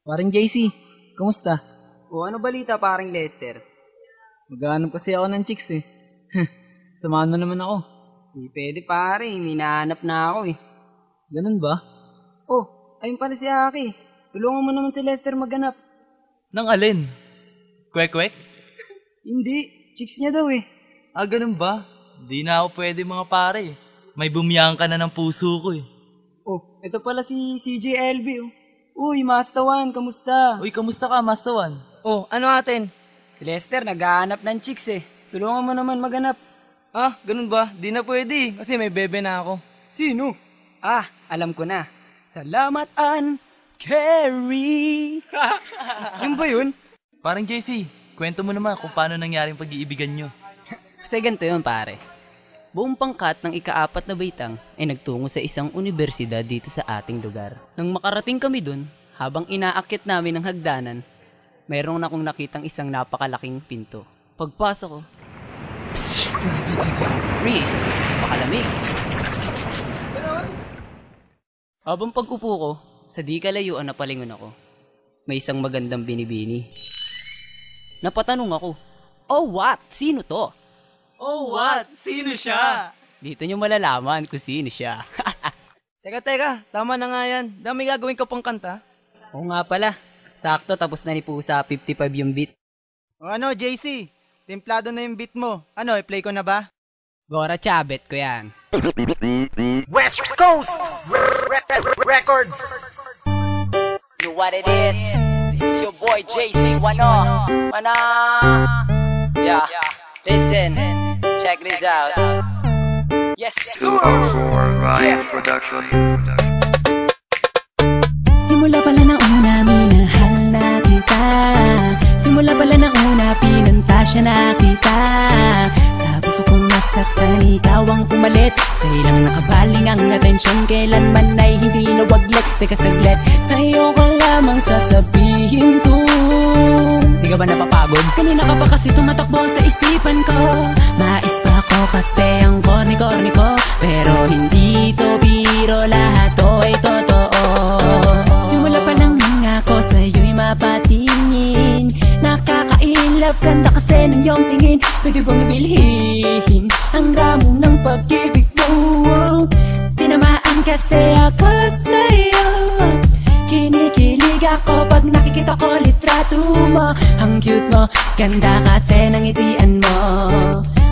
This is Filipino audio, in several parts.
Parang JC, kumusta? O ano balita paring Lester? Maghanap kasi ako ng chicks eh. Samahan mo naman ako. Hindi pwede pare, minahanap na ako eh. Ganun ba? Oh, ayun pala si Aki. Tulungan mo naman si Lester maghanap. Nang alin? Kwek-kwek? Hindi, chicks niya daw eh. Ah, ganun ba? Di na ako pwede mga pare. May bumiyang ka na ng puso ko eh. Oh, ito pala si CJLB oh. Uy, Mastawan, kamusta? Uy, kamusta ka, Mastawan? Oh, ano atin? Si Lester, naghahanap ng chicks eh. Tulungan mo naman maghanap. Ah, ganun ba? Di na pwede kasi may bebe na ako. Sino? Ah, alam ko na. Salamat, Ann Carrie. Yun ba yun? Parang JC, kwento mo naman kung paano nangyaring pag-iibigan nyo. Kasi ganito yun pare. Buong pangkat ng ika-4 na baitang ay nagtungo sa isang universidad dito sa ating lugar. Nang makarating kami dun, habang inaakit namin ang hagdanan, mayroong akong nakitang isang napakalaking pinto. Pagpasok ko, Freeze! Pakalamig! Habang pag-upo ko, sa di kalayuan na palingon ako, may isang magandang binibini. Napatanong ako, "Oh what? Sino to?" Oh what? Sino siya? Dito nyo malalaman kung sino siya. Teka, tama na nga yan. Dami gagawin ka pang kanta. Oo nga pala, sakto tapos na ni Pusa 55 yung beat. O ano, JC? Templado na yung beat mo. Ano, i-play ko na ba? Gora Chabet ko yan. West Coast Records. You know what it is? This is your boy JC Wano. Yeah, listen, check this out. Yes, sir. 204 Ryan Production. Simula pala na una, minahal na kita. Simula pala na una, pinantasya na kita. Sa puso kong nasaktan, ikaw ang pumalit. Sa ilang nakabaling ang atensyon, kailanman ay hindi nawaglit. Teka saglit, sa'yo ko lamang sasabihin ko. Di ka ba napapagod? Kanina ka pa kasi tumatakbo sa isipan ko. Mais pa ako kasi ang korni-korni ko. Pero hindi to biro, lahat to ay totoo. Simula pa lang ako sa'yo'y mapatingin. Nakaka-inlove ganda kasi ng iyong tingin. Pwede bang bilhin ang ramo ng pag-ibig mo? Tinamaan kasi ako sa'yo. Kinikilig ako pag nakikita ko litrato mo. Ang cute mo, ganda kasi ng ngitian mo.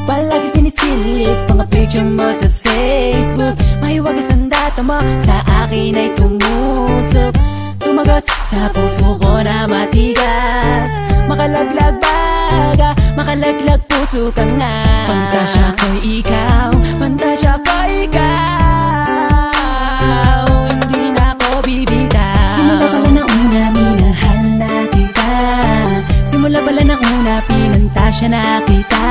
Palagi sinisilip mga picture mo sa Facebook. Mahiwagas ang data mo, sa akin ay tumusok. Tumagos sa puso ko na matigas. Makalaglag baga, makalaglag puso ka nga. Pantasya ko'y ikaw, pantasya ko'y ikaw. Hindi na ako bibitaw. Simula pala na una, minahal na kita. Simula pala na una, pinantasya na kita.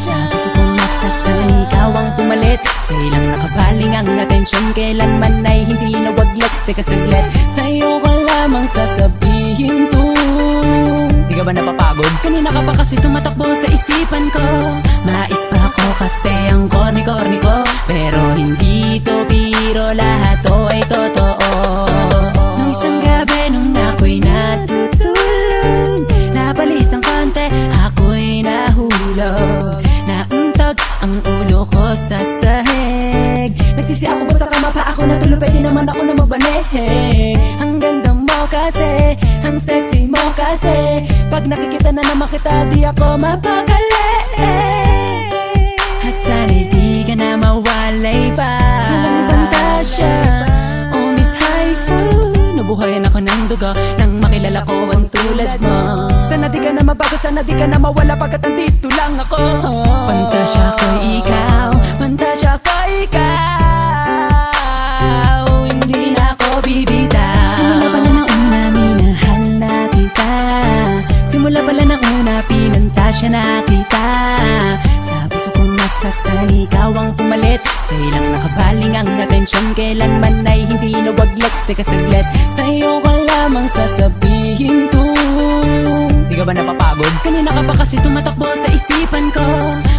Sa puso kong nasaktan, ikaw ang pumalit. Sa ilang nakabaling ang atensyon, kailanman ay hindi nawaglit. Teka saglit, sa'yo ko lamang sasabihin to. Di ka ba napapagod? Kanina ka pa kasi tumatakbo sa isipan ko. Mais pa ako kasi ang korni-korni ko. Pero hindi to biro, lahat to ay totoo. Nung isang gabi nung ako'y natutulog, napalis ng konti, ako'y nahulog. Nauntog ang ulo ko sa sahig. Nagsisi ako ba't sa kama pa ako natulog, pwede naman ako na mabanig. Ang ganda mo kasi, ang sexy mo kasi. Pag nakikita na naman kita, di ako mapakali. At sana'y di ka na mawalay pa. Walang pantasya, oh Miss Haifu. Nabuhayan ako ng dugo nang makilala ko ang tulad mo. Sana di ka na mabago, sana di ka na mawala pagkat andito lang ako. Pantasya ko'y ikaw, pantasya ko'y ikaw. Hindi na ako bibitaw. Simula pala na una, minahal na kita. Simula pala na una, pinantasya na kita. Sa puso kong nasaktan, ikaw ang pumalit. Sa ilang nakabaling ang atensyon, kailanman ay hindi nawaglit. Teka saglit, sa'yo ko lamang sasabihin ko. Di ka ba napapagod? Kanina ka pa kasi tumatakbo sa isipan ko.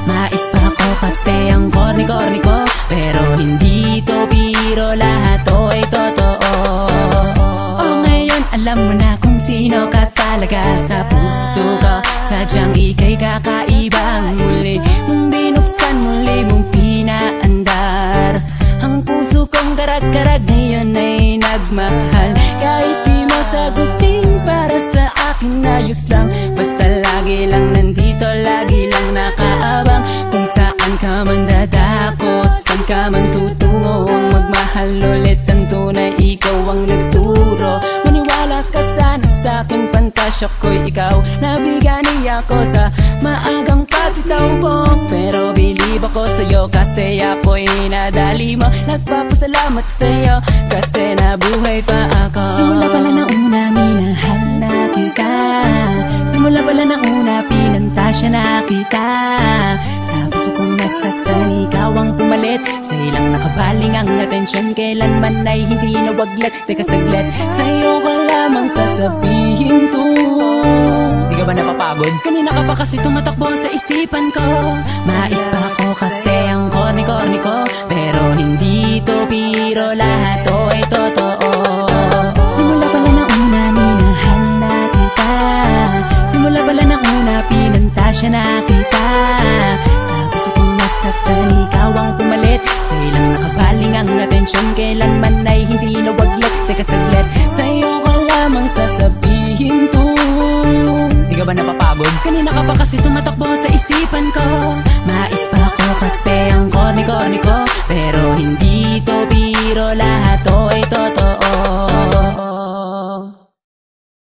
Mais pa ako kasi ang korni-korni ko. Pero hindi to biro, lahat to ay totoo. Oh ngayon alam mo na ngayon ay nagmahal. Kahit di mo sagutin, para sa akin ayos lang. Basta lagi lang nandito, lagi lang nakaabang. Kung saan ka man dadako, saan ka man tutungo, ang magmahal ulit ang tunay, ikaw ang nagturo. Maniwala ka sana sa akin, pantasya ko'y ikaw. Nabigani ako sa maagang pagtitaw mo, pero believe ako sa'yo kasi ako'y nadali mo. Nagpapasalamat sa'yo kasi nabuhay pa ako. Simula pala na una, minahal na kita. Simula pala na una, pinantasya na kita. Sa puso kong nasaktan, ikaw ang pumalit. Sa ilang nakabaling ang atensyon, kailanman ay hindi nawaglit. Teka saglit, sa'yo ka lamang sasabihin to. Di ka ba napapagod? Kanina ka pa kasi tumatakbo sa isipan ko. Mais pa ako kasi ang corny-corny ko, pero hindi to biro, lahat to ay totoo. Simula pala na una, minahal na kita. Simula pala na una, pinantasya na kita. Sa puso kong nasaktan, ikaw ang pumalit. Sa ilang nakabaling ang atensyon, kailanman ay hindi nawaglit. Teka saglit, sa'yo ka lamang sasabihin to. Di ka ba napapagod? Kanina ka pa kasi tumatakbo sa isipan ko. Mais pa